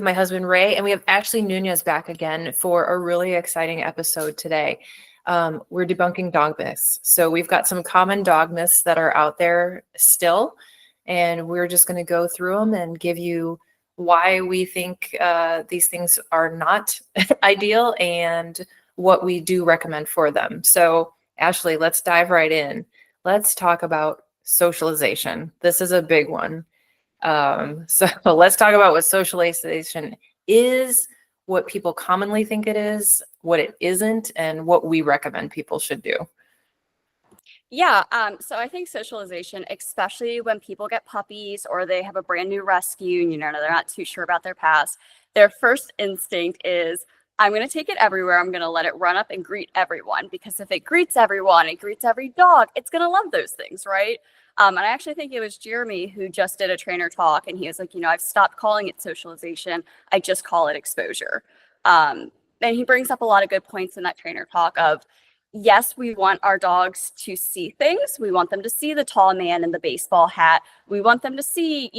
my husband Ray, and we have actually Nunez back again for a really exciting episode today. We're debunking dog myths. So we've got some common dog myths that are out there still, and we're just going to go through them and give you why we think these things are not ideal and what we do recommend for them. So Ashley, let's dive right in. Let's talk about socialization. This is a big one. So let's talk about what socialization is, what people commonly think it is, what it isn't, and what we recommend people should do. Yeah, so I think socialization, especially when people get puppies or they have a brand new rescue and they're not too sure about their past, their first instinct is, I'm going to take it everywhere. I'm going to let it run up and greet everyone, because if it greets everyone, it greets every dog, it's going to love those things, right? And I actually think it was Jeremy who just did a trainer talk, and he was like, I've stopped calling it socialization. I just call it exposure. And he brings up a lot of good points in that trainer talk of, yes, we want our dogs to see things. We want them to see the tall man in the baseball hat. We want them to see,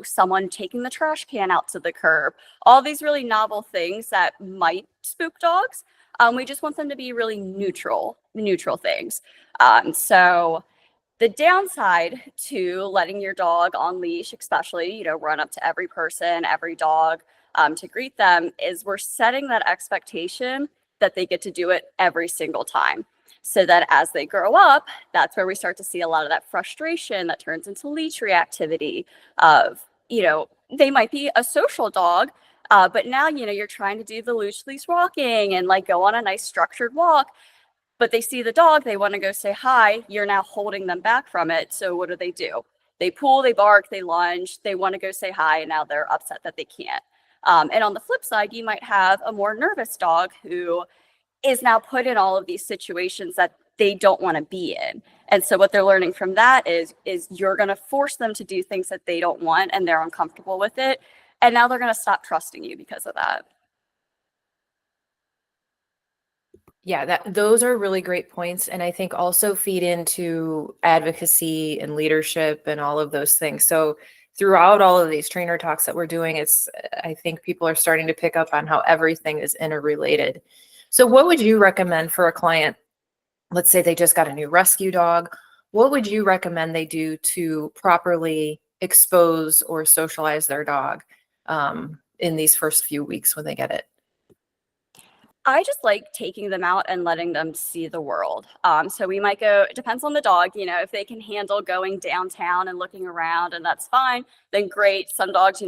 someone taking the trash can out to the curb. All these really novel things that might spook dogs. We just want them to be really neutral things. So the downside to letting your dog on leash, especially, run up to every person, every dog to greet them, is we're setting that expectation that they get to do it every single time. So that as they grow up, that's where we start to see a lot of that frustration that turns into leash reactivity of, they might be a social dog, but now, you're trying to do the leash walking and like go on a nice structured walk, but they see the dog, they want to go say hi. You're now holding them back from it. So what do? They pull, they bark, they lunge, they want to go say hi, and now they're upset that they can't. And on the flip side, you might have a more nervous dog who is now put in all of these situations that they don't want to be in. And so what they're learning from that is you're going to force them to do things that they don't want and they're uncomfortable with it. And now they're going to stop trusting you because of that. Yeah, those are really great points. And I think also feed into advocacy and leadership and all of those things. So throughout all of these trainer talks that we're doing, I think people are starting to pick up on how everything is interrelated. So what would you recommend for a client? Let's say they just got a new rescue dog. What would you recommend they do to properly expose or socialize their dog in these first few weeks when they get it? I just like taking them out and letting them see the world. So we might go, it depends on the dog, if they can handle going downtown and looking around, and that's fine, then great. Some dogs,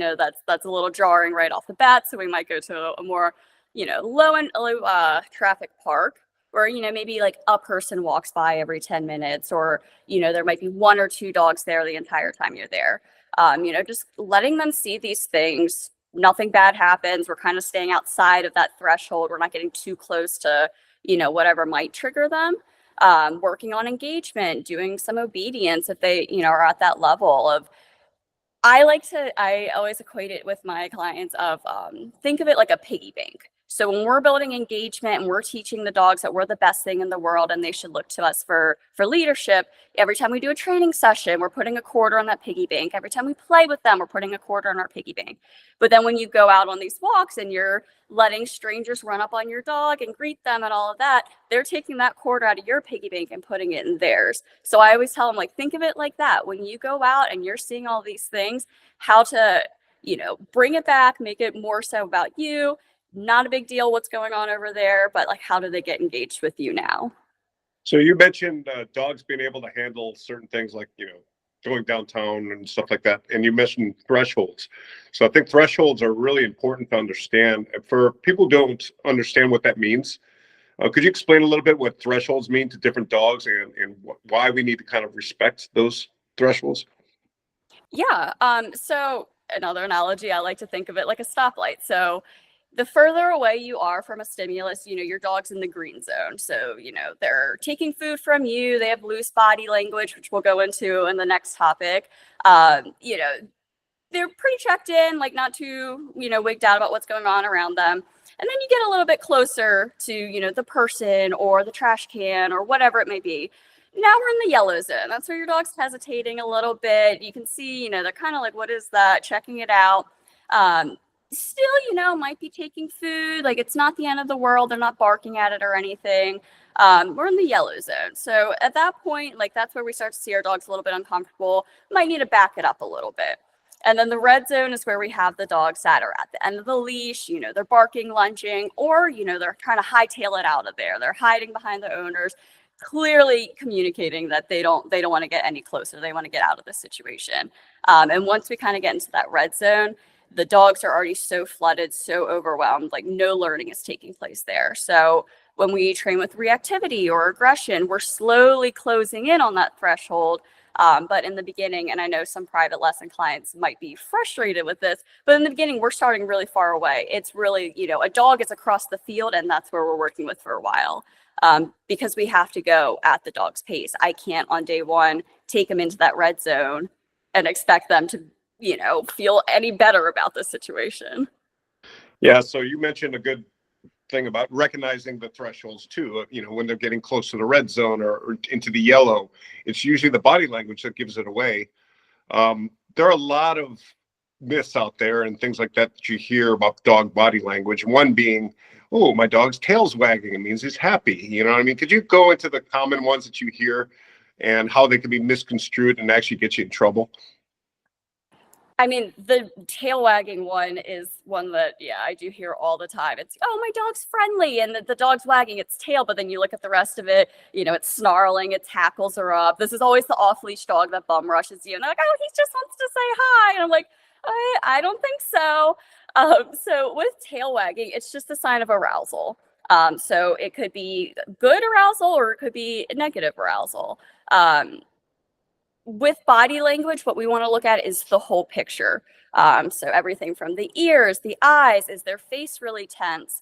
that's a little jarring right off the bat. So we might go to a more, low traffic park where, maybe like a person walks by every 10 minutes, or, there might be one or two dogs there the entire time you're there. Just letting them see these things. Nothing bad happens. We're kind of staying outside of that threshold. We're not getting too close to, whatever might trigger them. Working on engagement, doing some obedience if they, are at that level of, I always equate it with my clients of, think of it like a piggy bank. So when we're building engagement and we're teaching the dogs that we're the best thing in the world and they should look to us for leadership, every time we do a training session, we're putting a quarter on that piggy bank. Every time we play with them, we're putting a quarter on our piggy bank. But then when you go out on these walks and you're letting strangers run up on your dog and greet them and all of that, they're taking that quarter out of your piggy bank and putting it in theirs. So I always tell them, like, think of it like that. When you go out and you're seeing all these things, how to, bring it back, make it more so about you. Not a big deal what's going on over there, but like, how do they get engaged with you now? So you mentioned dogs being able to handle certain things like, going downtown and stuff like that. And you mentioned thresholds. So I think thresholds are really important to understand. For people who don't understand what that means, could you explain a little bit what thresholds mean to different dogs and why we need to kind of respect those thresholds? Yeah. So another analogy, I like to think of it like a stoplight. So the further away you are from a stimulus, your dog's in the green zone. So, they're taking food from you. They have loose body language, which we'll go into in the next topic. They're pretty checked in, like not too, wigged out about what's going on around them. And then you get a little bit closer to, the person or the trash can or whatever it may be. Now we're in the yellow zone. That's where your dog's hesitating a little bit. You can see, they're kind of like, what is that? Checking it out. still, might be taking food. Like, it's not the end of the world. They're not barking at it or anything. We're in the yellow zone. So at that point, like, that's where we start to see our dogs a little bit uncomfortable. Might need to back it up a little bit. And then the red zone is where we have the dogs that are at the end of the leash, they're barking, lunging, or, they're trying to hightail it out of there. They're hiding behind the owners, clearly communicating that they don't want to get any closer. They want to get out of the situation. And once we kind of get into that red zone, the dogs are already so flooded, so overwhelmed, like no learning is taking place there. So when we train with reactivity or aggression, we're slowly closing in on that threshold. But in the beginning, and I know some private lesson clients might be frustrated with this, but in the beginning, we're starting really far away. It's really, a dog is across the field, and that's where we're working with for a while, because we have to go at the dog's pace. I can't on day one take them into that red zone and expect them to, feel any better about the situation. Yeah, so you mentioned a good thing about recognizing the thresholds too. When they're getting close to the red zone or into the yellow, it's usually the body language that gives it away. There are a lot of myths out there and things like that you hear about dog body language. One being, oh, my dog's tail's wagging. It means he's happy. You know what I mean? Could you go into the common ones that you hear and how they can be misconstrued and actually get you in trouble? I mean, the tail wagging one is one that, I do hear all the time. It's, oh, my dog's friendly, and the dog's wagging its tail, but then you look at the rest of it, it's snarling, its hackles are up. This is always the off-leash dog that bum rushes you, and they're like, oh, he just wants to say hi. And I'm like, I don't think so. So with tail wagging, it's just a sign of arousal. So it could be good arousal or it could be negative arousal. With body language, what we want to look at is the whole picture. So everything from the ears, the eyes, is their face really tense?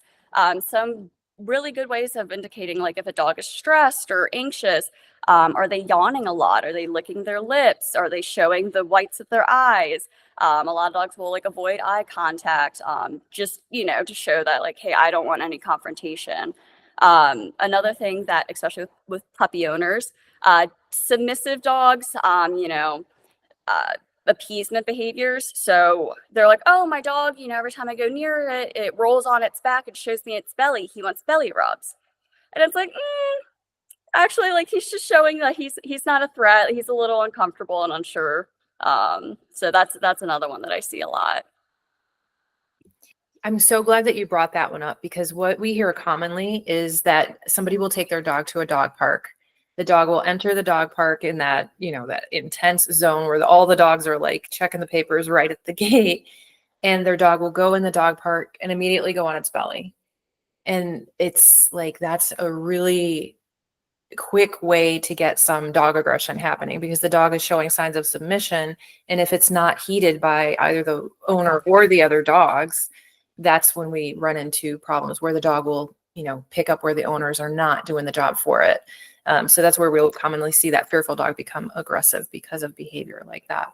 Some really good ways of indicating, like, if a dog is stressed or anxious, are they yawning a lot? Are they licking their lips? Are they showing the whites of their eyes? A lot of dogs will avoid eye contact, just, to show that, like, hey, I don't want any confrontation. Another thing that, especially with puppy owners, submissive dogs, appeasement behaviors. So they're like, oh, my dog, every time I go near it, it rolls on its back and shows me its belly. He wants belly rubs. And it's like, actually, like, he's just showing that he's not a threat. He's a little uncomfortable and unsure. So that's another one that I see a lot. I'm so glad that you brought that one up, because what we hear commonly is that somebody will take their dog to a dog park. The dog will enter the dog park in that, that intense zone where all the dogs are like checking the papers right at the gate, and their dog will go in the dog park and immediately go on its belly. And it's like, that's a really quick way to get some dog aggression happening, because the dog is showing signs of submission. And if it's not heeded by either the owner or the other dogs, that's when we run into problems where the dog will, pick up where the owners are not doing the job for it. So that's where we'll commonly see that fearful dog become aggressive because of behavior like that.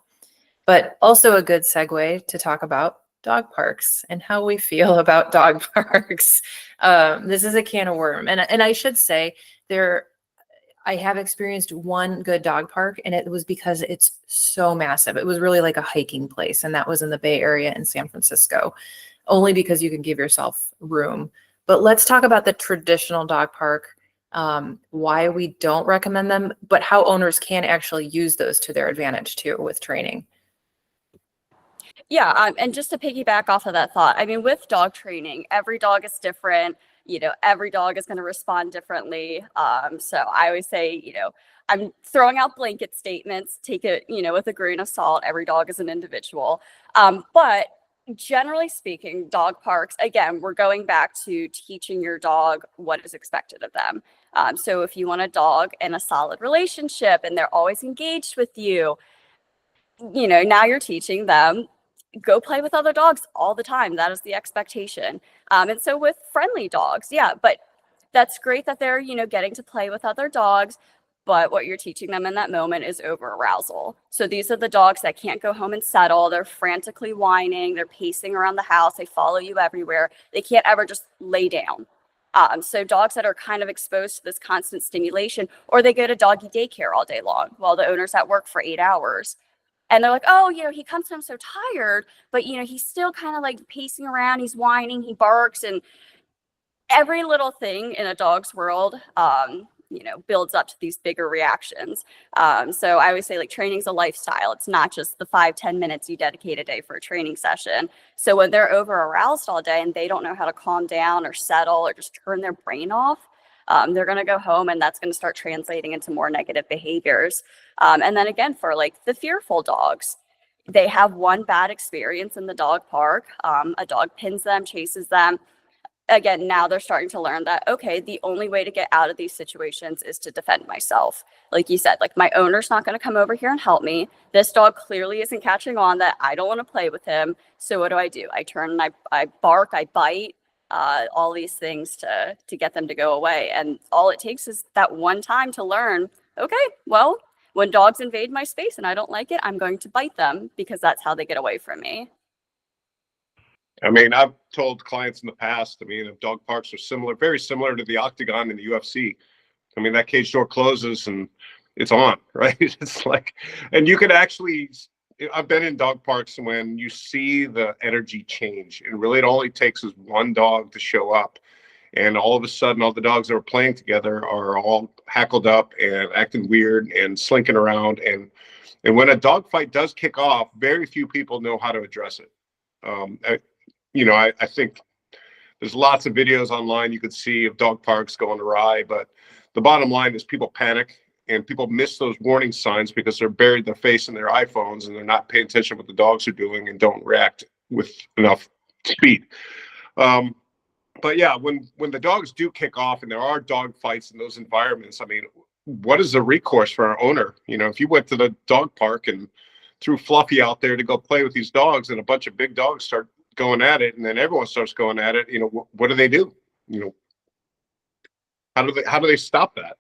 But also a good segue to talk about dog parks and how we feel about dog parks. This is a can of worm. And I should say, I have experienced one good dog park, and it was because it's so massive. It was really like a hiking place, and that was in the Bay Area in San Francisco, only because you can give yourself room. But let's talk about the traditional dog park, why we don't recommend them, but how owners can actually use those to their advantage too with training. Yeah, and just to piggyback off of that thought, I mean, with dog training, every dog is different. Every dog is going to respond differently. So I always say, I'm throwing out blanket statements. Take it, with a grain of salt. Every dog is an individual. But generally speaking, dog parks, again, we're going back to teaching your dog what is expected of them. So if you want a dog in a solid relationship and they're always engaged with you, now you're teaching them, go play with other dogs all the time. That is the expectation. And so with friendly dogs, but that's great that they're, getting to play with other dogs. But what you're teaching them in that moment is over arousal. So these are the dogs that can't go home and settle. They're frantically whining. They're pacing around the house. They follow you everywhere. They can't ever just lay down. So dogs that are kind of exposed to this constant stimulation, or they go to doggy daycare all day long while the owner's at work for 8 hours. And they're like, oh, he comes home so tired, but he's still kind of like pacing around, he's whining, he barks, and every little thing in a dog's world, builds up to these bigger reactions. So I always say, like, training's a lifestyle. It's not just the 5-10 minutes you dedicate a day for a training session. So when they're over aroused all day and they don't know how to calm down or settle or just turn their brain off, they're going to go home, and that's going to start translating into more negative behaviors. And then again, for like the fearful dogs, they have one bad experience in the dog park. A dog pins them, chases them. Again, now they're starting to learn that, okay, the only way to get out of these situations is to defend myself. Like you said, like, my owner's not going to come over here and help me. This dog clearly isn't catching on that I don't want to play with him. So what do? I turn and I bark, I bite, all these things to get them to go away. And all it takes is that one time to learn, okay, well, when dogs invade my space and I don't like it, I'm going to bite them, because that's how they get away from me. I mean, I've told clients in the past, if dog parks are similar, very similar to the octagon in the UFC, that cage door closes and it's on, right? It's like, and you could actually, I've been in dog parks when you see the energy change, and really it only takes is one dog to show up, and all of a sudden all the dogs that are playing together are all hackled up and acting weird and slinking around. And when a dog fight does kick off, very few people know how to address it. I think there's lots of videos online you could see of dog parks going awry, but the bottom line is people panic and people miss those warning signs because they're buried their face in their iPhones and they're not paying attention to what the dogs are doing and don't react with enough speed. But yeah, when the dogs do kick off and there are dog fights in those environments, what is the recourse for our owner? If you went to the dog park and threw Fluffy out there to go play with these dogs, and a bunch of big dogs start going at it, and then everyone starts going at it, what do they do? How do they stop that?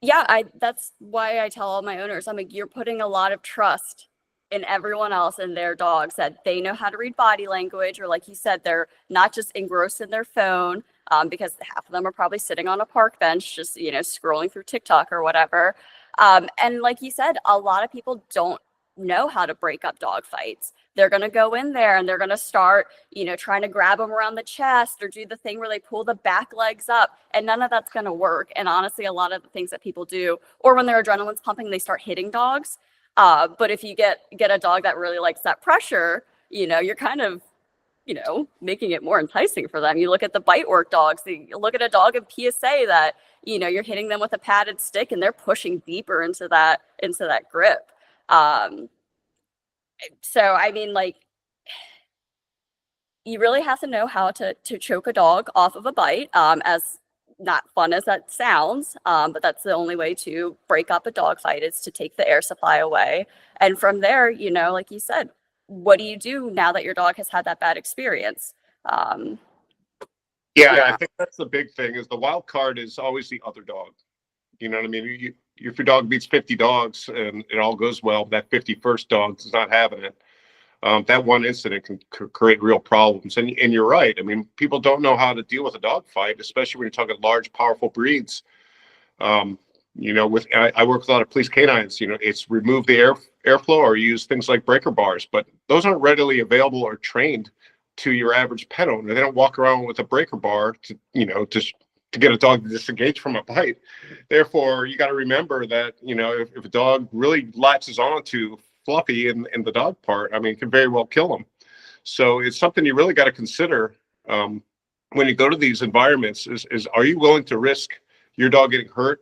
Yeah, that's why I tell all my owners, I'm like, you're putting a lot of trust in everyone else and their dogs, that they know how to read body language, or like you said, they're not just engrossed in their phone, because half of them are probably sitting on a park bench just scrolling through TikTok or whatever. And like you said, a lot of people don't know how to break up dog fights. They're going to go in there and they're going to start, trying to grab them around the chest or do the thing where they pull the back legs up, and none of that's going to work. And honestly, a lot of the things that people do, or when their adrenaline's pumping, they start hitting dogs. But if you get a dog that really likes that pressure, you're kind of, making it more enticing for them. You look at the bite work dogs, you look at a dog in PSA that, you're hitting them with a padded stick and they're pushing deeper into that grip. So, you really have to know how to choke a dog off of a bite, as not fun as that sounds, but that's the only way to break up a dog fight, is to take the air supply away. And from there, like you said, what do you do now that your dog has had that bad experience? I think that's the big thing, is the wild card is always the other dog. You know what I mean? If your dog beats 50 dogs and it all goes well, that 51st dog is not having it. That one incident can create real problems. And you're right. People don't know how to deal with a dog fight, especially when you're talking large, powerful breeds. I work with a lot of police canines. It's remove the airflow or use things like breaker bars, but those aren't readily available or trained to your average pet owner. They don't walk around with a breaker bar to get a dog to disengage from a bite. Therefore, you got to remember that, if a dog really latches on to Fluffy in the dog part, it can very well kill him. So it's something you really got to consider when you go to these environments is are you willing to risk your dog getting hurt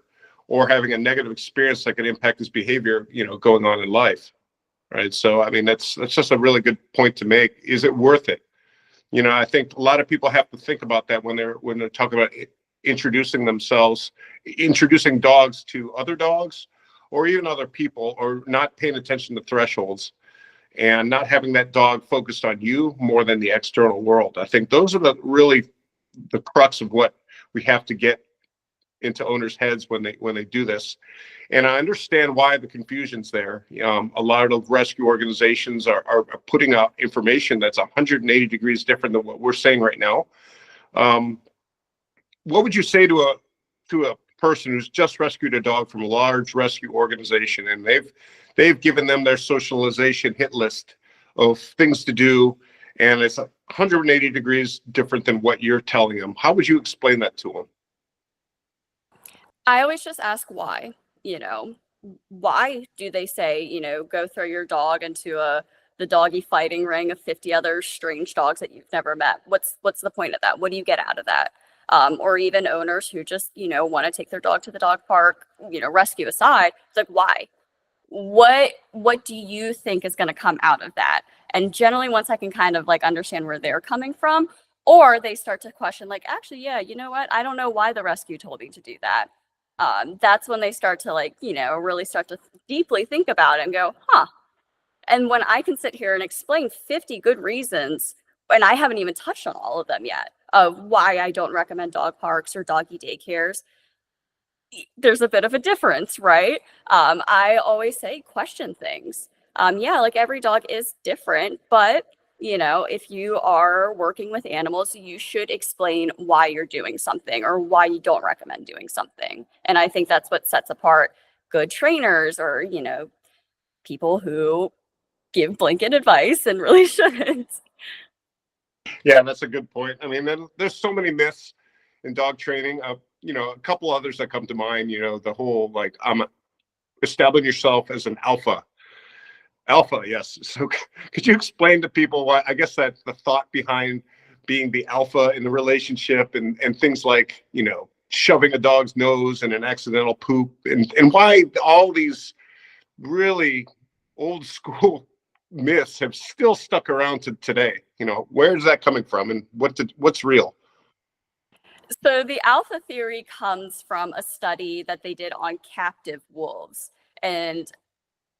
or having a negative experience that can impact his behavior, going on in life, right? So, that's just a really good point to make. Is it worth it? I think a lot of people have to think about that when they're talking about introducing dogs to other dogs or even other people, or not paying attention to thresholds and not having that dog focused on you more than the external world. I think those are really the crux of what we have to get into owners' heads when they do this. And I understand why the confusion's there. A lot of rescue organizations are putting out information that's 180 degrees different than what we're saying right now. What would you say to person who's just rescued a dog from a large rescue organization, and they've given them their socialization hit list of things to do, and it's 180 degrees different than what you're telling them. How would you explain that to them? I always just ask why, you know, why do they say, go throw your dog into the doggy fighting ring of 50 other strange dogs that you've never met? What's the point of that? What do you get out of that? Or even owners who just, want to take their dog to the dog park, rescue aside. It's like, why? What do you think is going to come out of that? And generally, once I can kind of like understand where they're coming from, or they start to question, like, actually, yeah, you know what? I don't know why the rescue told me to do that. That's when they start to like, really start to deeply think about it and go, huh. And when I can sit here and explain 50 good reasons, and I haven't even touched on all of them yet, of why I don't recommend dog parks or doggy daycares, there's a bit of a difference, right? I always say question things. Yeah, like every dog is different, but if you are working with animals, you should explain why you're doing something or why you don't recommend doing something. And I think that's what sets apart good trainers or, people who give blanket advice and really shouldn't. Yeah, that's a good point. I mean, there's so many myths in dog training. A couple others that come to mind. The whole like establishing yourself as an alpha. Alpha, yes. So could you explain to people why? I guess that the thought behind being the alpha in the relationship and things like shoving a dog's nose in an accidental poop and why all these really old school myths have still stuck around to today. Where is that coming from, and what's real? So the alpha theory comes from a study that they did on captive wolves. And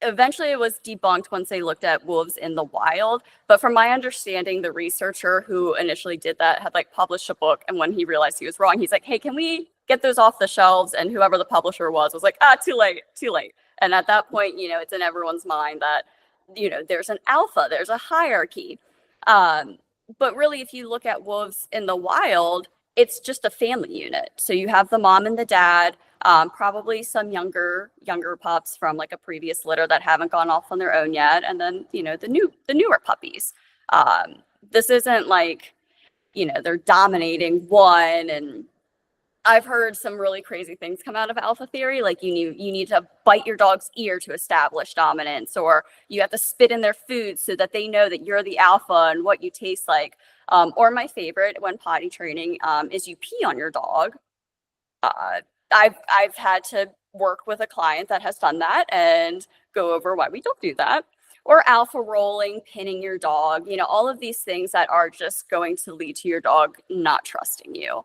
eventually it was debunked once they looked at wolves in the wild. But from my understanding, the researcher who initially did that had like published a book. And when he realized he was wrong, he's like, hey, can we get those off the shelves? And whoever the publisher was like, too late, too late. And at that point, it's in everyone's mind that, there's an alpha, there's a hierarchy. But really, if you look at wolves in the wild, it's just a family unit. So you have the mom and the dad, probably some younger pups from like a previous litter that haven't gone off on their own yet, and then the newer puppies. This isn't like they're dominating one. And I've heard some really crazy things come out of alpha theory, like you need to bite your dog's ear to establish dominance, or you have to spit in their food so that they know that you're the alpha and what you taste like. Or my favorite when potty training is you pee on your dog. I've had to work with a client that has done that and go over why we don't do that. Or alpha rolling, pinning your dog, all of these things that are just going to lead to your dog not trusting you.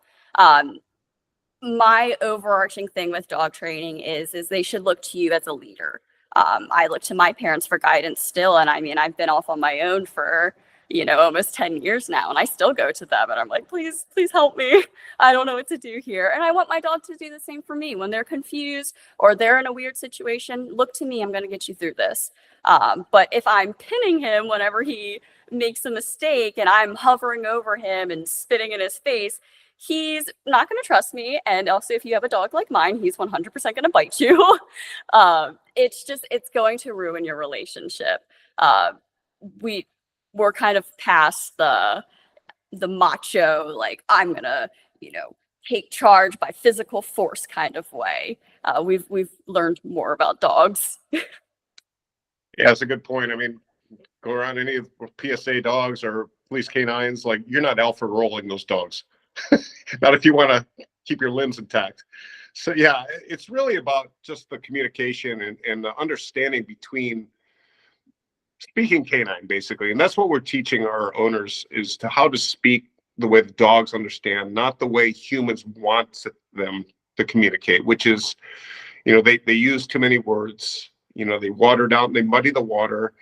My overarching thing with dog training is they should look to you as a leader. I look to my parents for guidance still. And I mean, I've been off on my own for, almost 10 years now. And I still go to them and I'm like, please help me. I don't know what to do here. And I want my dog to do the same for me. When they're confused or they're in a weird situation, look to me. I'm going to get you through this. But if I'm pinning him whenever he makes a mistake and I'm hovering over him and spitting in his face, he's not going to trust me. And also, if you have a dog like mine, he's 100% going to bite you. It's going to ruin your relationship. We're kind of past the macho, like, I'm going to, take charge by physical force kind of way. We've learned more about dogs. Yeah, that's a good point. I mean, go around any of PSA dogs or police canines, like, you're not alpha rolling those dogs. Not if you want to keep your limbs intact. So yeah, it's really about just the communication and the understanding between speaking canine, basically. And that's what we're teaching our owners, is to how to speak the way the dogs understand, not the way humans want them to communicate, which is, they use too many words, they water down, they muddy the water,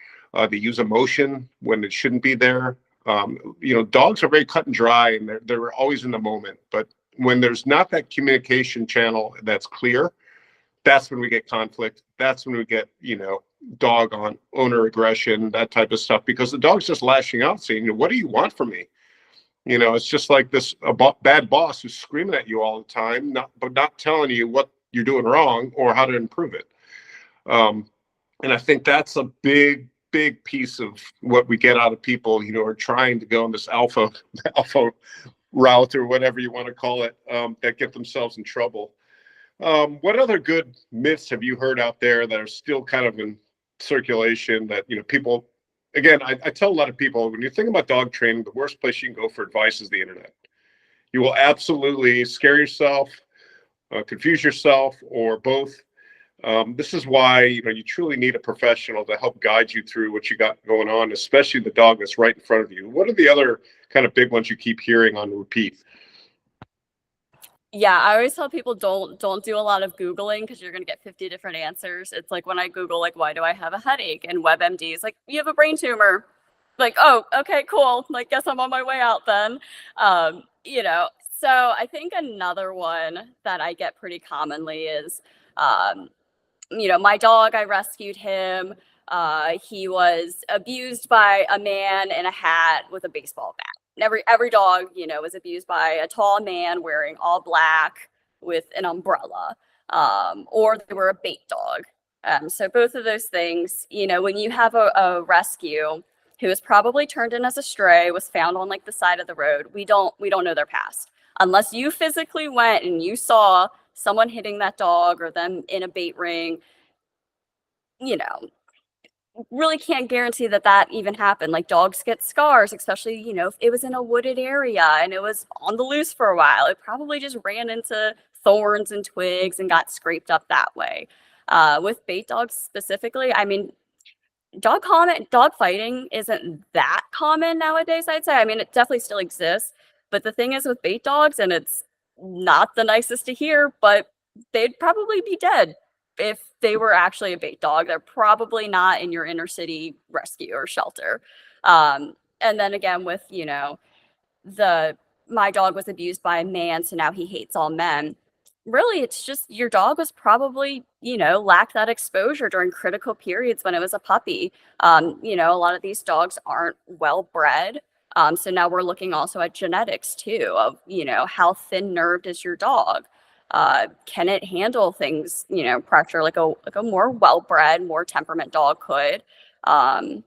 they use emotion when it shouldn't be there. Dogs are very cut and dry, and they're always in the moment. But when there's not that communication channel that's clear, that's when we get conflict. That's when we get, dog on owner aggression, that type of stuff, because the dog's just lashing out saying, what do you want from me? You know, it's just like this bad boss who's screaming at you all the time, but not telling you what you're doing wrong or how to improve it. And I think that's a big piece of what we get out of people, you know, are trying to go on this alpha route or whatever you want to call it, that get themselves in trouble. What other good myths have you heard out there that are still kind of in circulation that, you know, people, again, I tell a lot of people, when you think about dog training, the worst place you can go for advice is the internet. You will absolutely scare yourself, confuse yourself, or both. This is why, you know, you truly need a professional to help guide you through what you got going on, especially the dog that's right in front of you. What are the other kind of big ones you keep hearing on repeat? Yeah, I always tell people don't do a lot of Googling because you're gonna get 50 different answers. It's like when I Google like why do I have a headache, and WebMD is like you have a brain tumor. Like, oh, okay, cool. Like guess I'm on my way out then. You know, so I think another one that I get pretty commonly is you know, my dog, I rescued him. He was abused by a man in a hat with a baseball bat. Every dog, you know, was abused by a tall man wearing all black with an umbrella, or they were a bait dog. So both of those things, you know, when you have a rescue who was probably turned in as a stray, was found on like the side of the road, we don't know their past unless you physically went and you saw someone hitting that dog or them in a bait ring. You know, really can't guarantee that that even happened. Like dogs get scars, especially, you know, if it was in a wooded area and it was on the loose for a while, it probably just ran into thorns and twigs and got scraped up that way. With bait dogs specifically, I mean, dog fighting isn't that common nowadays, I'd say. I mean, it definitely still exists, but the thing is with bait dogs, and it's not the nicest to hear, but they'd probably be dead if they were actually a bait dog. They're probably not in your inner city rescue or shelter. And then again with, you know, the my dog was abused by a man, so now he hates all men. Really, it's just your dog was probably, you know, lacked that exposure during critical periods when it was a puppy. You know, a lot of these dogs aren't well bred. So now we're looking also at genetics too of, you know, how thin-nerved is your dog? Can it handle things, you know, pressure like a more well-bred, more temperament dog could? And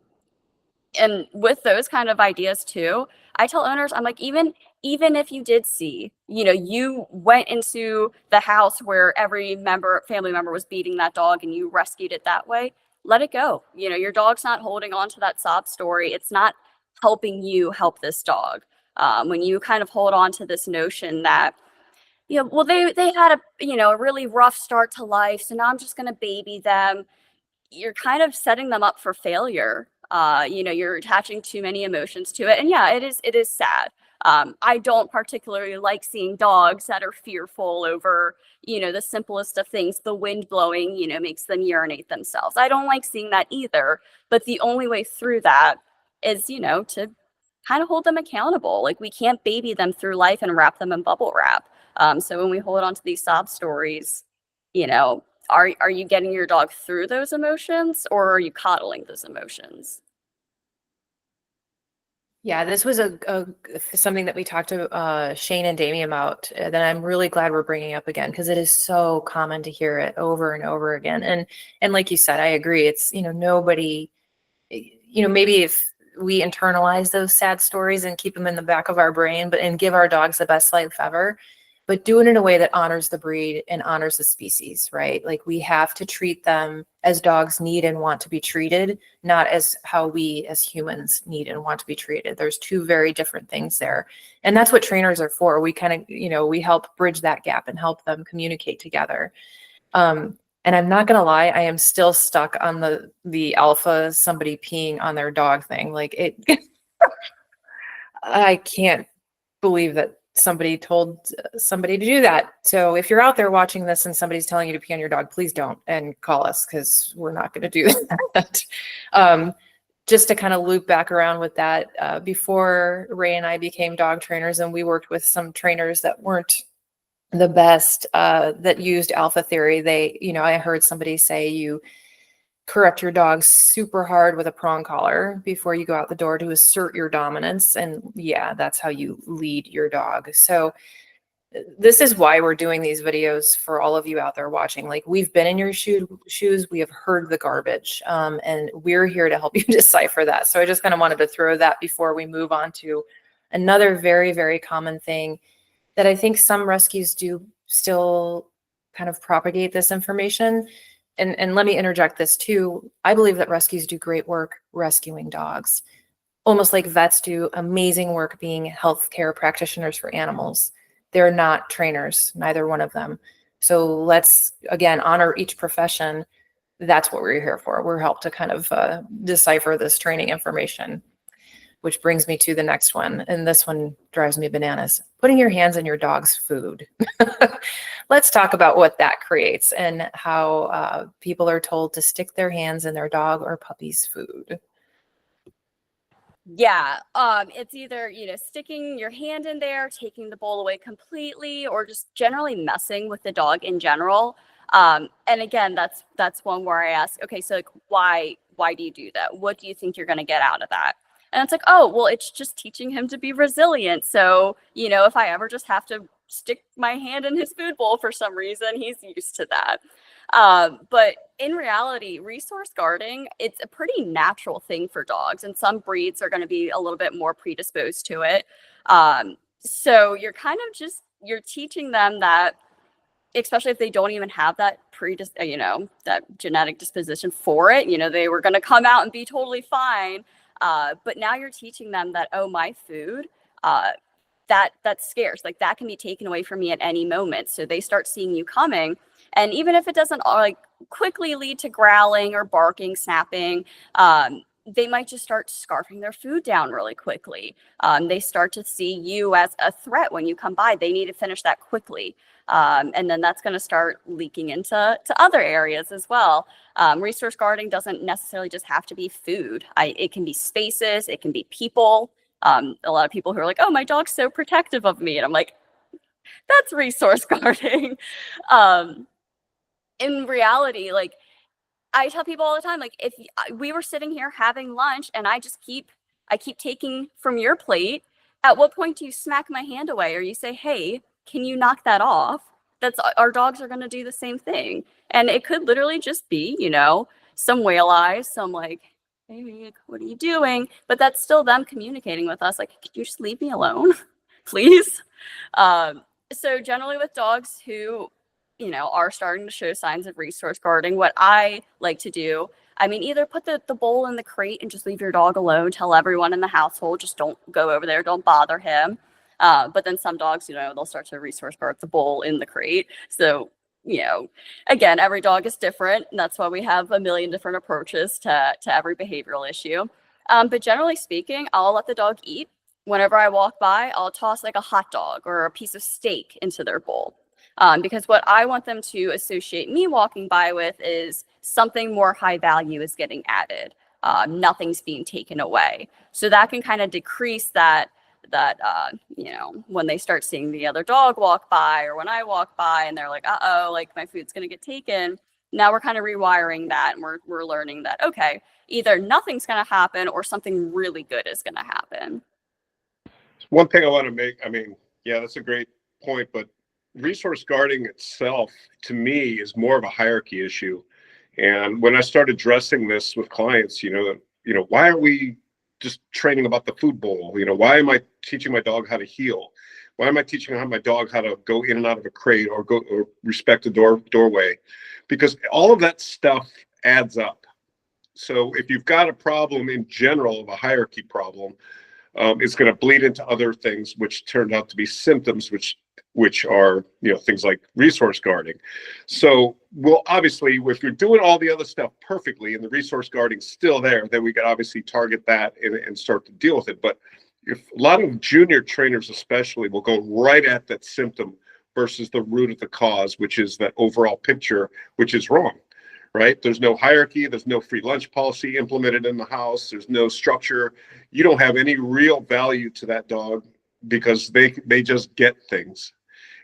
with those kind of ideas too, I tell owners, I'm like, even if you did see, you know, you went into the house where every family member was beating that dog and you rescued it that way, let it go. You know, your dog's not holding on to that sob story. It's not helping you help this dog. When you kind of hold on to this notion that, you know, well, they had a, you know, a really rough start to life, so now I'm just going to baby them. You're kind of setting them up for failure. You know, you're attaching too many emotions to it. And yeah, it is sad. I don't particularly like seeing dogs that are fearful over, you know, the simplest of things. The wind blowing, you know, makes them urinate themselves. I don't like seeing that either. But the only way through that is, you know, to kind of hold them accountable. Like we can't baby them through life and wrap them in bubble wrap. So when we hold on to these sob stories, you know, are you getting your dog through those emotions or are you coddling those emotions? Yeah, this was a something that we talked to Shane and Damien about that I'm really glad we're bringing up again because it is so common to hear it over and over again. And like you said, I agree. It's, you know, nobody, you know, maybe if we internalize those sad stories and keep them in the back of our brain, and give our dogs the best life ever, but do it in a way that honors the breed and honors the species, right? Like we have to treat them as dogs need and want to be treated, not as how we as humans need and want to be treated. There's two very different things there. And that's what trainers are for. We kind of, you know, we help bridge that gap and help them communicate together. And I'm not gonna lie, I am still stuck on the alpha somebody peeing on their dog thing. Like it I can't believe that somebody told somebody to do that. So if you're out there watching this and somebody's telling you to pee on your dog, please don't and call us because we're not going to do that. Just to kind of loop back around with that, before Ray and I became dog trainers and we worked with some trainers that weren't the best, that used alpha theory, they, you know, I heard somebody say correct your dog super hard with a prong collar before you go out the door to assert your dominance. And yeah, that's how you lead your dog. So this is why we're doing these videos for all of you out there watching. Like, we've been in your shoes, we have heard the garbage, and we're here to help you decipher that. So I just kind of wanted to throw that before we move on to another very, very common thing that I think some rescues do still kind of propagate this information. And let me interject this too. I believe that rescues do great work rescuing dogs, almost like vets do amazing work being healthcare practitioners for animals. They're not trainers, neither one of them. So let's, again, honor each profession. That's what we're here for. We're helped to kind of decipher this training information, which brings me to the next one. And this one drives me bananas. Putting your hands in your dog's food. Let's talk about what that creates and how people are told to stick their hands in their dog or puppy's food. Yeah, it's either, sticking your hand in there, taking the bowl away completely, or just generally messing with the dog in general. And again, that's one where I ask, okay, so like, why do you do that? What do you think you're going to get out of that? And it's like, oh, well, it's just teaching him to be resilient. So, if I ever just have to stick my hand in his food bowl for some reason, he's used to that. But in reality, resource guarding, it's a pretty natural thing for dogs, and some breeds are going to be a little bit more predisposed to it. So you're kind of you're teaching them that, especially if they don't even have that that genetic disposition for it, they were going to come out and be totally fine. But now you're teaching them that, oh, my food, that's scarce. Like, that can be taken away from me at any moment. So they start seeing you coming. And even if it doesn't quickly lead to growling or barking, snapping, they might just start scarfing their food down really quickly. They start to see you as a threat when you come by. They need to finish that quickly. And then that's going to start leaking into other areas as well. Resource guarding doesn't necessarily just have to be food. It can be spaces. It can be people. A lot of people who are like, oh, my dog's so protective of me. And I'm like, that's resource guarding. In reality, like, I tell people all the time, like, if we were sitting here having lunch and I keep taking from your plate, at what point do you smack my hand away or you say, hey, can you knock that off? Our dogs are going to do the same thing. And it could literally just be, some whale eyes, some like, hey, what are you doing? But that's still them communicating with us. Like, could you just leave me alone, please? So generally with dogs who, are starting to show signs of resource guarding, what I like to do, either put the bowl in the crate and just leave your dog alone, tell everyone in the household, just don't go over there, don't bother him. But then some dogs, they'll start to resource guard the bowl in the crate. So, again, every dog is different. And that's why we have a million different approaches to every behavioral issue. But generally speaking, I'll let the dog eat. Whenever I walk by, I'll toss like a hot dog or a piece of steak into their bowl. Because what I want them to associate me walking by with is something more high value is getting added. Nothing's being taken away. So that can kind of decrease that when they start seeing the other dog walk by or when I walk by and they're like, uh-oh, like my food's going to get taken. Now we're kind of rewiring that and we're learning that, okay, either nothing's going to happen or something really good is going to happen. One thing I want to make, yeah, that's a great point, but resource guarding itself, to me, is more of a hierarchy issue. And when I started addressing this with clients, why are we just training about the food bowl? Why am I teaching my dog how to heel? Why am I teaching my dog how to go in and out of a crate or respect the doorway? Because all of that stuff adds up. So if you've got a problem in general of a hierarchy problem, it's going to bleed into other things, which turned out to be symptoms, which are, things like resource guarding. So, well, obviously, if you're doing all the other stuff perfectly and the resource guarding's still there, then we can obviously target that and start to deal with it. But if a lot of junior trainers especially will go right at that symptom versus the root of the cause, which is that overall picture, which is wrong. Right? There's no hierarchy. There's no free lunch policy implemented in the house. There's no structure. You don't have any real value to that dog because they just get things.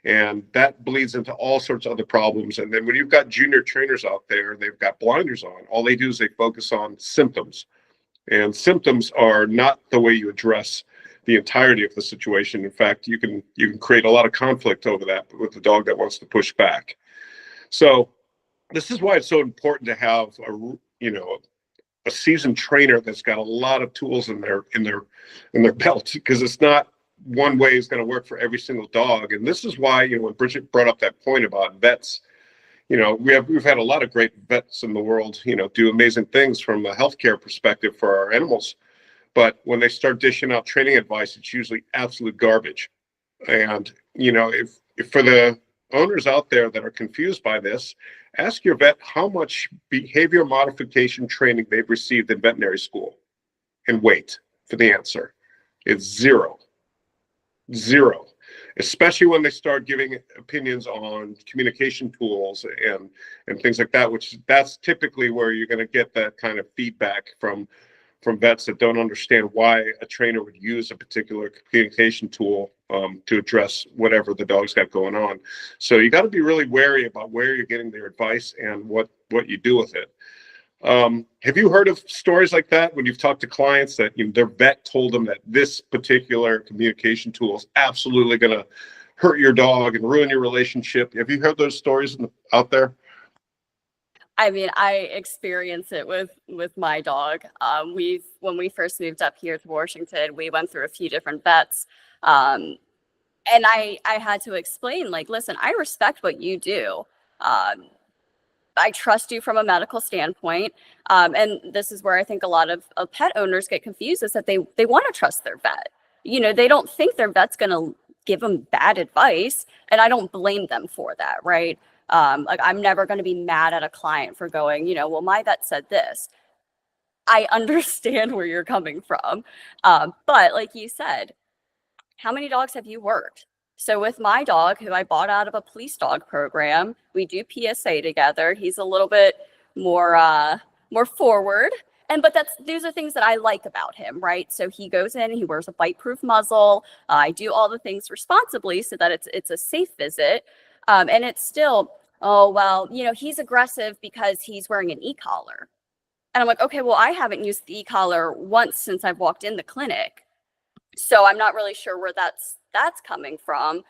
And that bleeds into all sorts of other problems. And then when you've got junior trainers out there, they've got blinders on, all they do is they focus on symptoms. And symptoms are not the way you address the entirety of the situation. In fact, you can create a lot of conflict over that with the dog that wants to push back. So this is why it's so important to have a seasoned trainer that's got a lot of tools in their belt, because it's not one way is going to work for every single dog. And this is why, when Bridget brought up that point about vets, we've had a lot of great vets in the world, do amazing things from a healthcare perspective for our animals. But when they start dishing out training advice, it's usually absolute garbage. And, if for the owners out there that are confused by this, ask your vet how much behavior modification training they've received in veterinary school and wait for the answer. It's zero, especially when they start giving opinions on communication tools and things like that, that's typically where you're going to get that kind of feedback from vets that don't understand why a trainer would use a particular communication tool to address whatever the dog's got going on. So you got to be really wary about where you're getting their advice and what you do with it. Have you heard of stories like that when you've talked to clients that their vet told them that this particular communication tool is absolutely going to hurt your dog and ruin your relationship? Have you heard those stories out there? I mean, I experience it with my dog. When we first moved up here to Washington, we went through a few different vets. And I had to explain, like, listen, I respect what you do. I trust you from a medical standpoint. And this is where I think a lot of pet owners get confused, is that they want to trust their vet. They don't think their vet's going to give them bad advice. And I don't blame them for that, right? Like, I'm never going to be mad at a client for going, well, my vet said this. I understand where you're coming from. But like you said, how many dogs have you worked? So with my dog, who I bought out of a police dog program, we do PSA together. He's a little bit more forward. But these are things that I like about him, right? So he goes in, he wears a bite-proof muzzle. I do all the things responsibly so that it's a safe visit. And it's still, oh, well, he's aggressive because he's wearing an e-collar. And I'm like, okay, well, I haven't used the e-collar once since I've walked in the clinic. So I'm not really sure where that's coming from.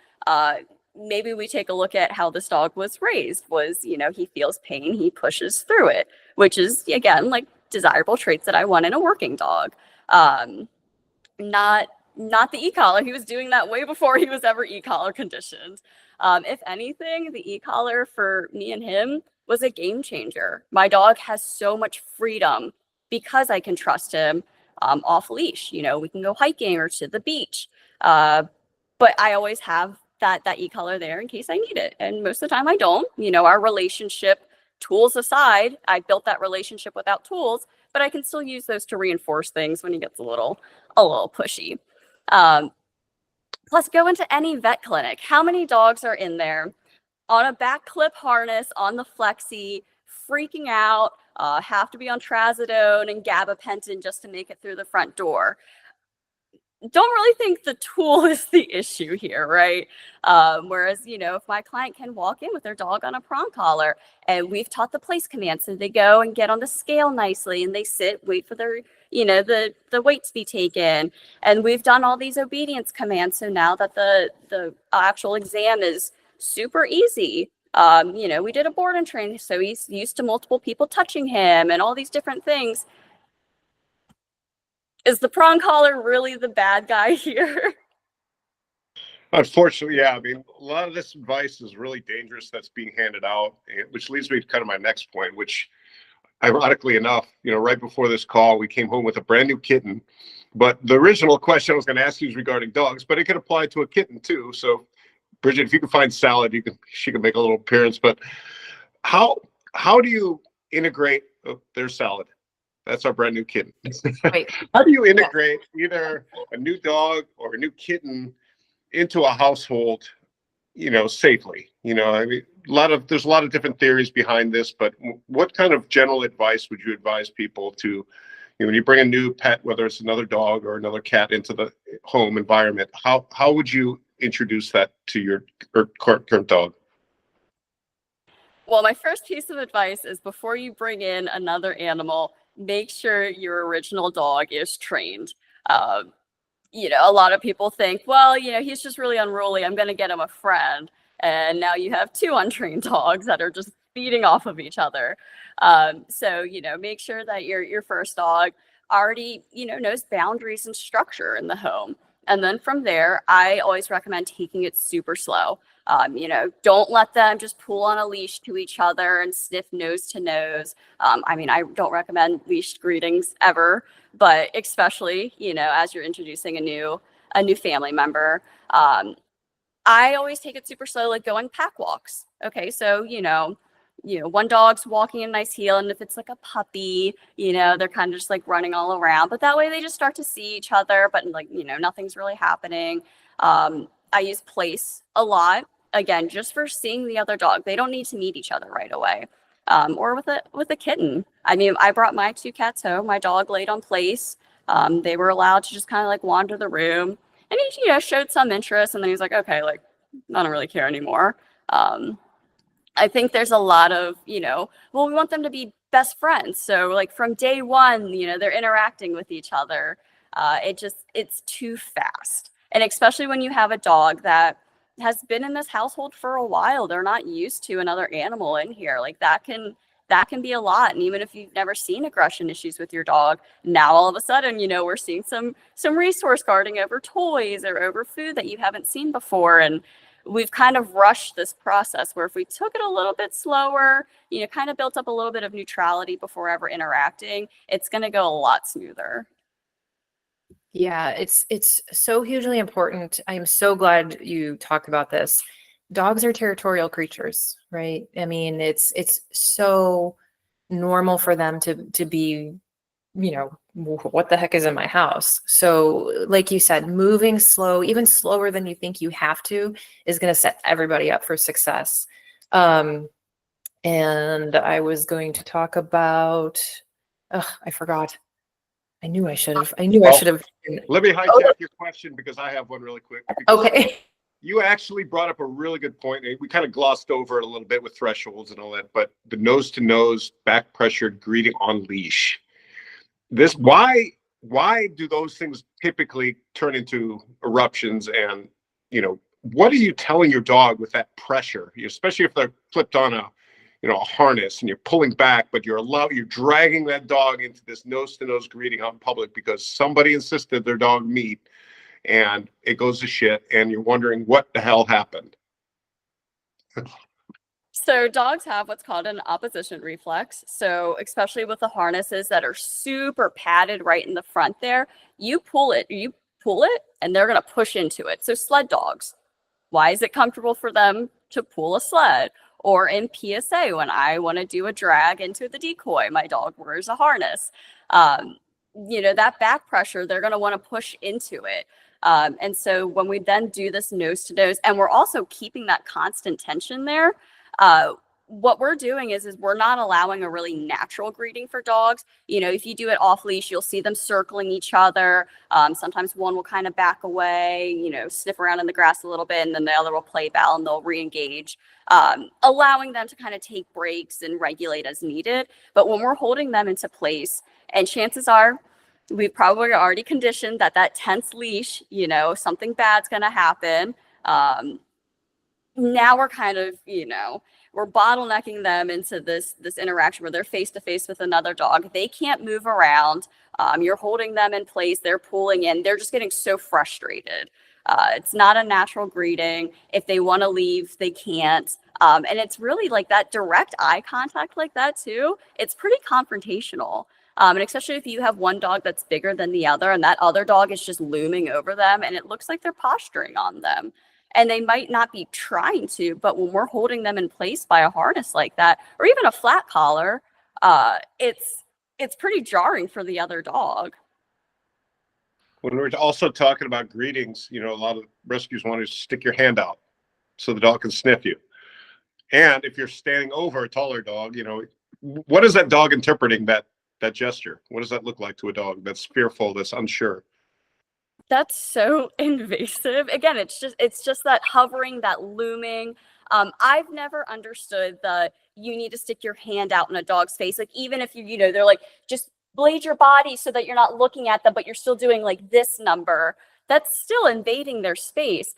Maybe we take a look at how this dog was raised. He feels pain, he pushes through it, which is, again, like desirable traits that I want in a working dog. Not the e-collar. He was doing that way before he was ever e-collar conditioned. If anything, the e-collar for me and him was a game changer. My dog has so much freedom because I can trust him off leash. We can go hiking or to the beach. But I always have that e-collar there in case I need it. And most of the time I don't. Our relationship, tools aside, I built that relationship without tools, but I can still use those to reinforce things when he gets a little pushy. Plus, go into any vet clinic. How many dogs are in there on a back clip harness on the flexi, freaking out, have to be on trazodone and gabapentin just to make it through the front door? Don't really think the tool is the issue here, right? Whereas, if my client can walk in with their dog on a prong collar and we've taught the place command, so they go and get on the scale nicely and they sit, wait for their, the weight to be taken. And we've done all these obedience commands. So now that the actual exam is super easy, we did a board and train. So he's used to multiple people touching him and all these different things. Is the prong collar really the bad guy here? Unfortunately, yeah. I mean, a lot of this advice is really dangerous that's being handed out, which leads me to kind of my next point, which, ironically enough, right before this call, we came home with a brand new kitten. But the original question I was going to ask you is regarding dogs, but it could apply to a kitten too. So, Bridget, if you can find Salad, she can make a little appearance. But how do you integrate their Salad? That's our brand new kitten. Wait. How do you integrate either a new dog or a new kitten into a household, safely? I mean, there's a lot of different theories behind this, but what kind of general advice would you advise people to, when you bring a new pet, whether it's another dog or another cat, into the home environment? How would you introduce that to your current dog? Well, my first piece of advice is before you bring in another animal, make sure your original dog is trained. Um, a lot of people think, well, he's just really unruly. I'm going to get him a friend. And now you have two untrained dogs that are just feeding off of each other. So, make sure that your first dog already, knows boundaries and structure in the home. And then from there, I always recommend taking it super slow. Don't let them just pull on a leash to each other and sniff nose to nose. I don't recommend leashed greetings ever, but especially, as you're introducing a new family member. I always take it super slow, like going pack walks. Okay, so one dog's walking a nice heel, and if it's like a puppy, they're kind of just like running all around. But that way, they just start to see each other, but like nothing's really happening. I use place a lot, again, just for seeing the other dog. They don't need to meet each other right away. Or with a kitten. I brought my two cats home. My dog laid on place. They were allowed to just kind of like wander the room, and he showed some interest, and then he's like, okay, like I don't really care anymore. I think there's a lot of, well, we want them to be best friends. So like from day one, they're interacting with each other. It's too fast. And especially when you have a dog that has been in this household for a while, they're not used to another animal in here. Like that can be a lot. And even if you've never seen aggression issues with your dog, now all of a sudden, we're seeing some resource guarding over toys or over food that you haven't seen before. And we've kind of rushed this process where if we took it a little bit slower, kind of built up a little bit of neutrality before ever interacting, it's going to go a lot smoother. Yeah, it's so hugely important. I'm so glad you talked about this. Dogs are territorial creatures, right? It's so normal for them to be, what the heck is in my house? So, like you said, moving slow, even slower than you think you have to, is going to set everybody up for success. And I was going to talk about, I forgot. I knew I should have. Let me hijack your question because I have one really quick. Okay. You actually brought up a really good point. We kind of glossed over it a little bit with thresholds and all that, but the nose to nose, back pressured greeting on leash. Why do those things typically turn into eruptions? And what are you telling your dog with that pressure, especially if they're flipped on a harness and you're pulling back, but you're dragging that dog into this nose to nose greeting out in public because somebody insisted their dog meet, and it goes to shit, and you're wondering what the hell happened. So dogs have what's called an opposition reflex. So especially with the harnesses that are super padded right in the front there, you pull it, and they're going to push into it. So sled dogs, why is it comfortable for them to pull a sled? Or in PSA, when I want to do a drag into the decoy, my dog wears a harness. That back pressure, they're going to want to push into it. And so when we then do this nose to nose, and we're also keeping that constant tension there, what we're doing is we're not allowing a really natural greeting for dogs. If you do it off leash, you'll see them circling each other. Sometimes one will kind of back away, sniff around in the grass a little bit, and then the other will play ball and they'll re-engage, allowing them to kind of take breaks and regulate as needed. But when we're holding them into place, and chances are we've probably already conditioned that tense leash, something bad's going to happen. Now we're kind of, we're bottlenecking them into this interaction where they're face to face with another dog. They can't move around. You're holding them in place. They're pulling in. They're just getting so frustrated. It's not a natural greeting. If they want to leave, they can't. And it's really like that direct eye contact like that too. It's pretty confrontational. And especially if you have one dog that's bigger than the other and that other dog is just looming over them and it looks like they're posturing on them. And they might not be trying to, but when we're holding them in place by a harness like that, or even a flat collar, it's pretty jarring for the other dog. When we're also talking about greetings, a lot of rescues want to stick your hand out so the dog can sniff you. And if you're standing over a taller dog, what is that dog interpreting that gesture? What does that look like to a dog that's fearful, that's unsure? That's so invasive. Again, it's just that hovering, that looming. I've never understood the you need to stick your hand out in a dog's face. Like even if they're like just blade your body so that you're not looking at them, but you're still doing like this number. That's still invading their space.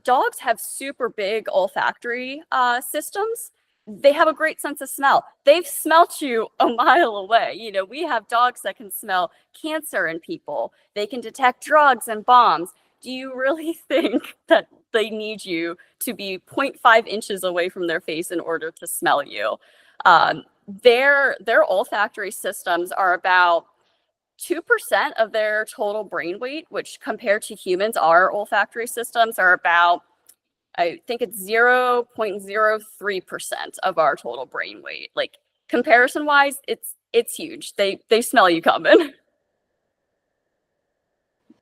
Dogs have super big olfactory systems. They have a great sense of smell. They've smelt you a mile away. We have dogs that can smell cancer in people. They can detect drugs and bombs. Do you really think that they need you to be 0.5 inches away from their face in order to smell you? Their olfactory systems are about 2% of their total brain weight, which compared to humans, our olfactory systems are about, I think it's 0.03% of our total brain weight. Like comparison wise, it's huge. They smell you coming.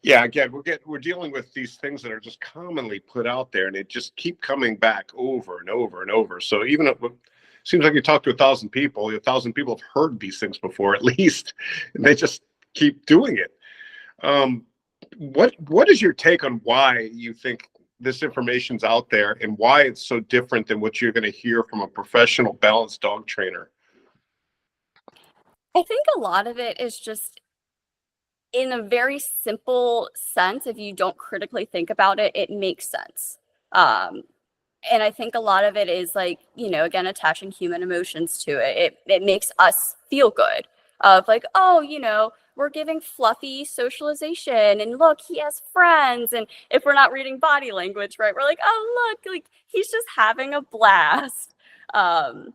Yeah, again, we're dealing with these things that are just commonly put out there, and they just keep coming back over and over and over. So even if it seems like you talk to 1,000 people, 1,000 people have heard these things before, at least, and they just keep doing it. What is your take on why you think this information's out there and why it's so different than what you're going to hear from a professional balanced dog trainer? I think a lot of it is just in a very simple sense. If you don't critically think about it, it makes sense. Um, and I think a lot of it is like, again, attaching human emotions to it. It makes us feel good of like, oh, we're giving Fluffy socialization and look, he has friends. And if we're not reading body language, right, we're like, oh, look, like he's just having a blast. Um,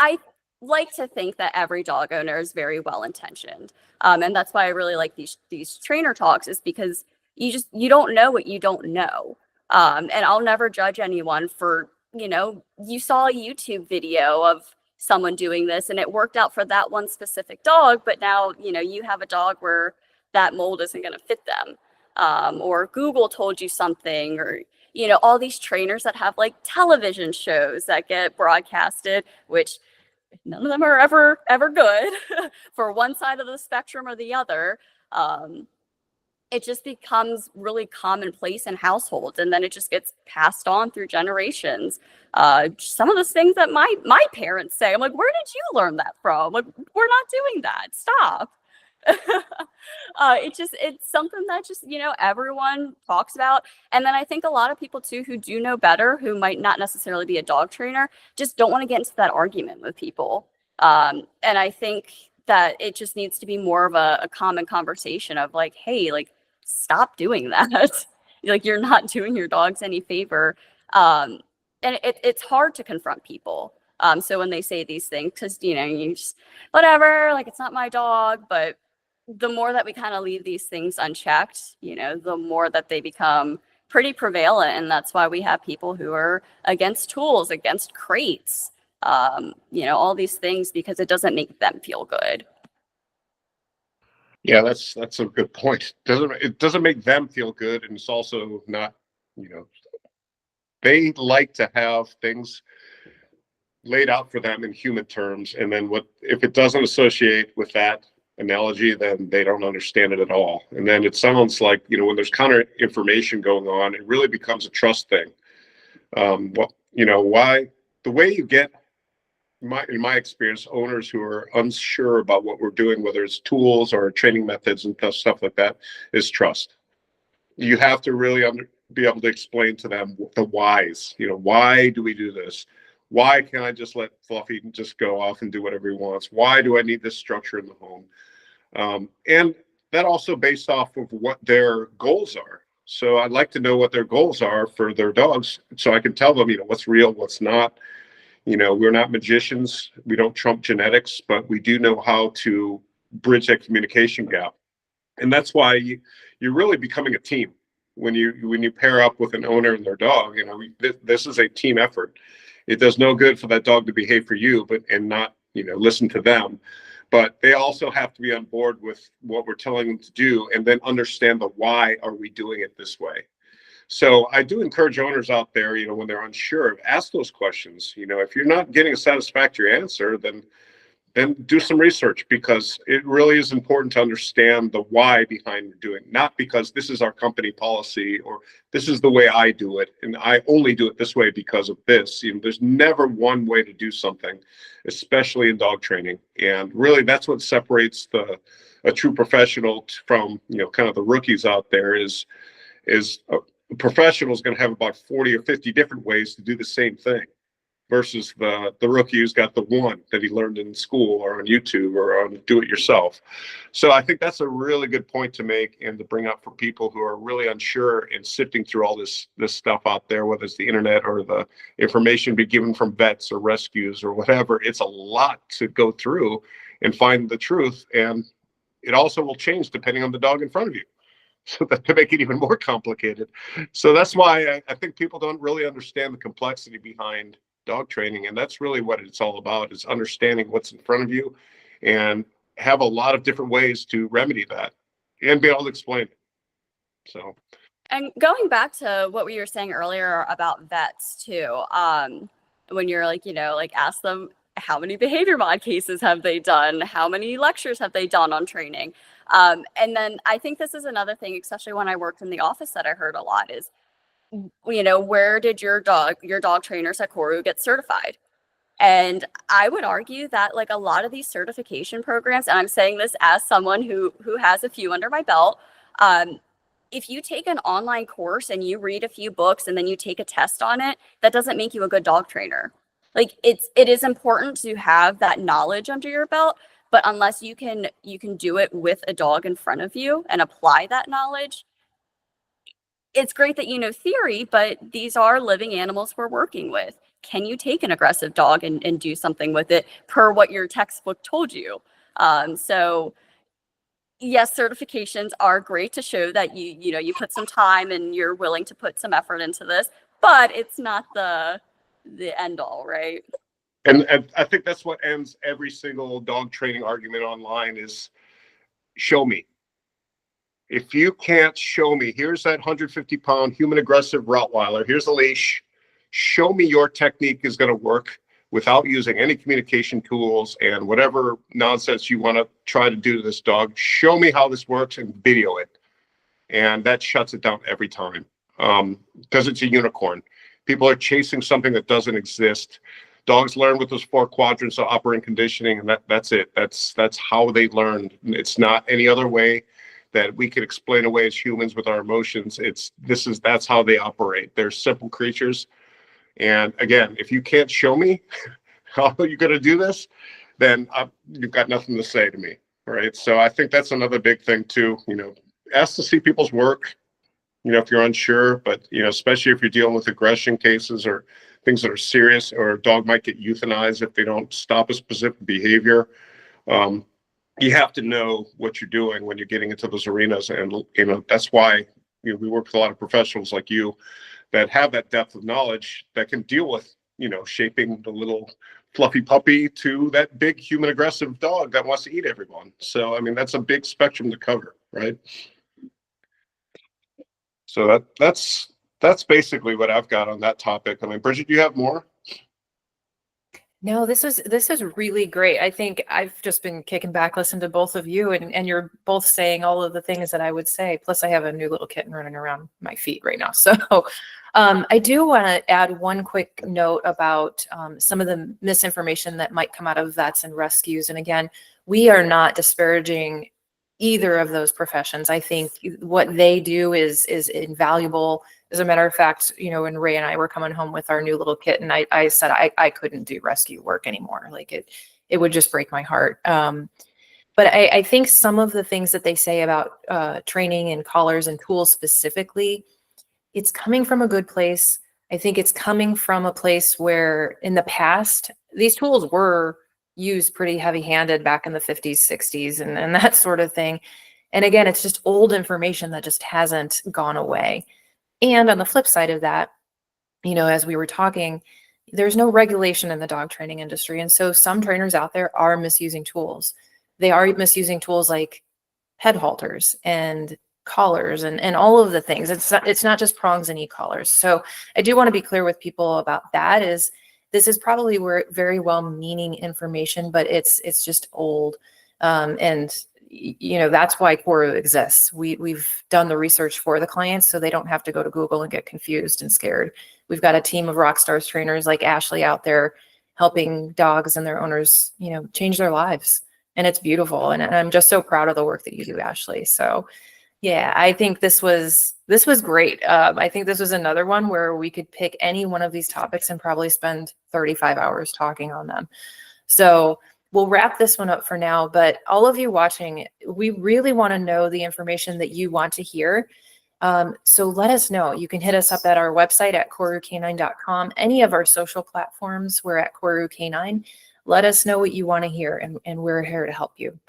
I like to think that every dog owner is very well intentioned. And that's why I really like these trainer talks, is because you don't know what you don't know. And I'll never judge anyone for, you saw a YouTube video of someone doing this and it worked out for that one specific dog, but now, you have a dog where that mold isn't going to fit them. Or Google told you something, or all these trainers that have like television shows that get broadcasted, which none of them are ever good for one side of the spectrum or the other. It just becomes really commonplace in households, and then it just gets passed on through generations. Some of those things that my parents say, I'm like, where did you learn that from? Like, we're not doing that. Stop. It's something that just everyone talks about. And then I think a lot of people too who do know better, who might not necessarily be a dog trainer, just don't want to get into that argument with people. And I think that it just needs to be more of a common conversation of like, hey, like, stop doing that. Like, you're not doing your dogs any favor. And it's hard to confront people. So when they say these things, because you just whatever, like, it's not my dog. But the more that we kind of leave these things unchecked, the more that they become pretty prevalent. And that's why we have people who are against tools, against crates, all these things, because it doesn't make them feel good. Yeah, that's a good point. It doesn't make them feel good, and it's also not, they like to have things laid out for them in human terms, and then if it doesn't associate with that analogy, then they don't understand it at all. And then it sounds like, when there's counter information going on, it really becomes a trust thing. Why the way you get, in my experience, owners who are unsure about what we're doing, whether it's tools or training methods and stuff like that, is trust. You have to really be able to explain to them the whys. Why do we do this? Why can't I just let Fluffy just go off and do whatever he wants? Why do I need this structure in the home? And that also based off of what their goals are. So I'd like to know what their goals are for their dogs, so I can tell them, what's real, what's not. We're not magicians. We don't trump genetics, but we do know how to bridge that communication gap. And that's why you're really becoming a team when you pair up with an owner and their dog. This is a team effort. It does no good for that dog to behave for you, and not listen to them. But they also have to be on board with what we're telling them to do, and then understand the why are we doing it this way. So I do encourage owners out there, when they're unsure, ask those questions. If you're not getting a satisfactory answer, then and do some research, because it really is important to understand the why behind doing, not because this is our company policy or this is the way I do it and I only do it this way because of this. You know, there's never one way to do something, especially in dog training. And really that's what separates a true professional from, you know, kind of the rookies out there is a professional is going to have about 40 or 50 different ways to do the same thing, versus the rookie who's got the one that he learned in school or on YouTube or on do it yourself. So I think that's a really good point to make and to bring up for people who are really unsure and sifting through all this stuff out there, whether it's the internet or the information be given from vets or rescues or whatever. It's a lot to go through and find the truth. And it also will change depending on the dog in front of you. So that to make it even more complicated. So that's why I think people don't really understand the complexity behind dog training. And that's really what it's all about, is understanding what's in front of you and have a lot of different ways to remedy that and be able to explain it. So. And going back to what we were saying earlier about vets too, when you're like, you know, like ask them how many behavior mod cases have they done? How many lectures have they done on training? And then I think this is another thing, especially when I worked in the office, that I heard a lot is, you know, where did your dog trainers at Koru get certified? And I would argue that like a lot of these certification programs, and I'm saying this as someone who has a few under my belt, if you take an online course and you read a few books and then you take a test on it, that doesn't make you a good dog trainer. Like it is important to have that knowledge under your belt, but unless you can do it with a dog in front of you and apply that knowledge, it's great that you know theory, but these are living animals we're working with. Can you take an aggressive dog and do something with it per what your textbook told you? So yes, certifications are great to show that you put some time and you're willing to put some effort into this, but it's not the end all, right? And I think that's what ends every single dog training argument online is show me. If you can't show me, here's that 150-pound human aggressive Rottweiler, here's a leash, show me your technique is going to work without using any communication tools and whatever nonsense you want to try to do to this dog, show me how this works and video it. And that shuts it down every time, because it's a unicorn. People are chasing something that doesn't exist. Dogs learn with those 4 quadrants of operant conditioning, and that's it. That's how they learn. It's not any other way that we can explain away as humans with our emotions. That's how they operate. They're simple creatures. And again, if you can't show me how you're going to do this, then you've got nothing to say to me, right? So I think that's another big thing too. You know, ask to see people's work, you know, if you're unsure, but, you know, especially if you're dealing with aggression cases or things that are serious, or a dog might get euthanized if they don't stop a specific behavior. You have to know what you're doing when you're getting into those arenas. And, you know, that's why, you know, we work with a lot of professionals like you that have that depth of knowledge that can deal with, you know, shaping the little fluffy puppy to that big human aggressive dog that wants to eat everyone. So, I mean, that's a big spectrum to cover, right? So that's basically what I've got on that topic. I mean, Bridget, do you have more? No, this is really great. I think I've just been kicking back, listening to both of you, and you're both saying all of the things that I would say. Plus, I have a new little kitten running around my feet right now. So I do want to add one quick note about some of the misinformation that might come out of vets and rescues. And again, we are not disparaging either of those professions. I think what they do is invaluable. As a matter of fact, you know, when Ray and I were coming home with our new little kitten, I said I couldn't do rescue work anymore. Like it would just break my heart. But I think some of the things that they say about training and collars and tools specifically, it's coming from a good place. I think it's coming from a place where in the past, these tools were used pretty heavy-handed back in the 50s, 60s, and that sort of thing. And again, it's just old information that just hasn't gone away. And on the flip side of that, you know, as we were talking, there's no regulation in the dog training industry. And so some trainers out there are misusing tools. They are misusing tools like head halters and collars and all of the things. It's not just prongs and e-collars. So I do want to be clear with people about that is this is probably very well-meaning information, but it's just old. And that's why Koru exists. We've done the research for the clients so they don't have to go to Google and get confused and scared. We've got a team of rock stars trainers like Ashley out there helping dogs and their owners, change their lives. And it's beautiful. And I'm just so proud of the work that you do, Ashley. So yeah, I think this was great. I think this was another one where we could pick any one of these topics and probably spend 35 hours talking on them. So we'll wrap this one up for now, but all of you watching, we really want to know the information that you want to hear. So let us know. You can hit us up at our website at koruk9.com, any of our social platforms, we're at Koru K9. Let us know what you want to hear, and we're here to help you.